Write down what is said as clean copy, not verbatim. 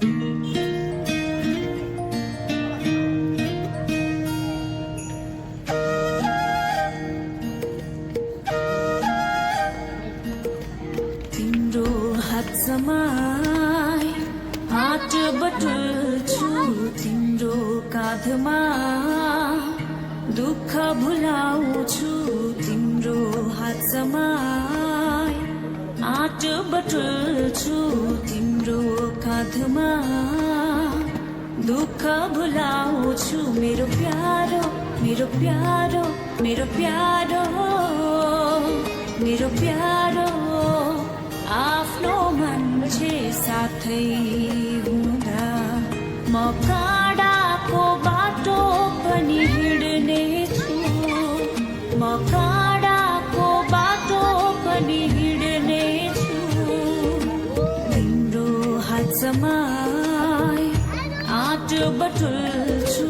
तिम्रो हात समाई हात बटुल्छु तिम्रो काँधमा दुःख भुलाउँछु तिम्रो हात समाई हात बटुल्छु तिम्रो काँधमा दुःख भुलाउँछु मेरो प्यारो मेरो प्यारो मेरो प्यारो मेरो प्यारो आफ्नो मान्छे साथै हुँदा म काँडाको बाटो पनि हिँड्ने छु म काँडाको बाटो पनि हिँड्ने छु तिम्रो हात समाई हात बटुल्छु